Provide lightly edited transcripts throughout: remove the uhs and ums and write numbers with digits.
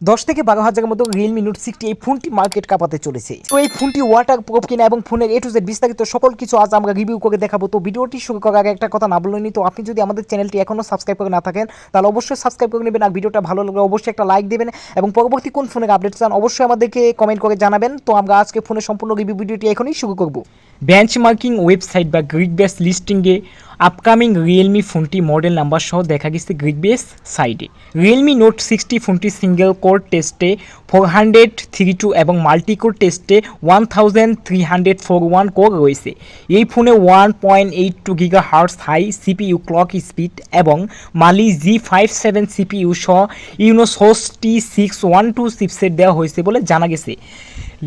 10 থেকে 12,000 মতো Realme note 60 এই ফোনটি মার্কেট কাঁপাতে চলেছে। তো এই ফোনটি ওয়াটার প্রুফ কিনা এবং ফোনের A to Z বিস্তারিত সকল কিছু আজ আমরা রিভিউ করে দেখাবো। তো ভিডিওটি শুরু করার আগে একটা কথা না বললেনি, তো আপনি যদি আমাদের চ্যানেলটি এখনো সাবস্ক্রাইব করে না থাকেন তাহলে অবশ্যই সাবস্ক্রাইব করে নেবেন, আর ভিডিওটা ভালো লাগলে অবশ্যই একটা লাইক দেবেন এবং পরবর্তী কোন ফোনের আপডেট চান অবশ্যই আমাদেরকে কমেন্ট করে জানাবেন। তো আমরা আজকে ফোনের সম্পূর্ণ রিভিউ ভিডিওটি এখনই শুরু করব। বেঞ্চমার্কিং ওয়েবসাইট বা গ্রিকবেস লিস্টিংয়ে আপকামিং রিয়েলমি ফোনটি মডেল নাম্বার সহ দেখা গেছে গ্রিকবেস সাইডে। রিয়েলমি নোট 60 ফোনটি সিঙ্গেল কোর টেস্টে 432 এবং মাল্টি কোর টেস্টে 1341 কোর রয়েছে। এই ফোনে 1.82 GHz high CPU clock speed এবং মালি G57 সিপিইউ সহ ইউনো T612 চিপসেট দেওয়া হয়েছে বলে জানা গেছে।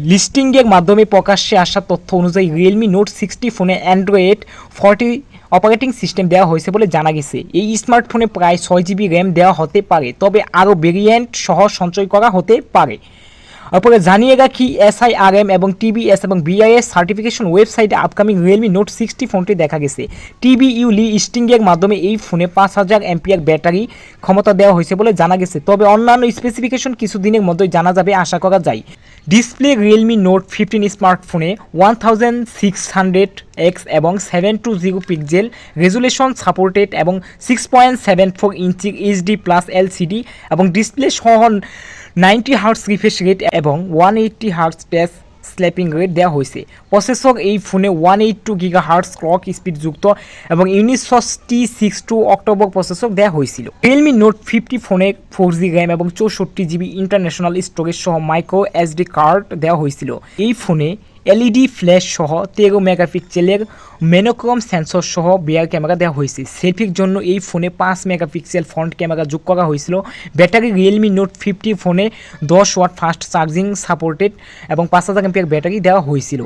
লিস্টিংয়ের মাধ্যমে প্রকাশ্যে আসা তথ্য অনুযায়ী রিয়েলমি নোট 60 ফোনে অ্যান্ড্রয়েড 40 অপারেটিং সিস্টেম দেওয়া হয়েছে বলে জানা গেছে। এই স্মার্টফোনে প্রায় 6GB র্যাম দেওয়া হতে পারে, তবে আরও ভেরিয়েন্ট সহ সঞ্চয় করা হতে পারে। তারপরে জানিয়ে রাখি SIRM এবং TBS এবং BIS সার্টিফিকেশন ওয়েবসাইটে আপকামিং রিয়েলমি নোট 60 ফোনটি দেখা গেছে। TBU লিস্টিংয়ের মাধ্যমে এই ফোনে 5000 এমপিআর ব্যাটারি ক্ষমতা দেওয়া হয়েছে বলে জানা গেছে, তবে অন্যান্য স্পেসিফিকেশন কিছুদিনের মধ্যেই জানা যাবে আশা করা যায়। ডিসপ্লে রিয়েলমি নোট 15 স্মার্টফোনে 1600x এবং 720 পিক্সেল রেজুলেশন সাপোর্টেড এবং 6.74 ইঞ্চি HD প্লাস LCD এবং ডিসপ্লে সহ 90 হার্টজ রিফ্রেশ রেট এবং 180 হার্টজ পেস স্ল্যাপিং রেট দেওয়া হয়েছে। প্রসেসর এই ফোনে 182 GHz ক্লক স্পিড যুক্ত এবং ইউনিসস T62 অক্টোবর প্রসেসর দেওয়া হয়েছিল। রিয়েলমি নোট 50 ফোনে 4G র্যাম এবং 64GB ইন্টারন্যাশনাল স্টোরেজ সহ মাইক্রো SD কার্ড দেওয়া হয়েছিল। এই ফোনে LED ফ্ল্যাশ সহ 13 মেগাপিক্সেলের মেনোক্রোম সেন্সর সহ বিয়ার ক্যামেরা দেওয়া হয়েছে। সেলফির জন্য এই ফোনে 5 মেগাপিক্সেল ফ্রন্ট ক্যামেরা যোগ করা হয়েছিল। ব্যাটারি রিয়েলমি নোট 50 ফোনে 10 ওয়াট ফাস্ট চার্জিং সাপোর্টেড এবং 5000 এমপিআর ব্যাটারি দেওয়া হয়েছিল।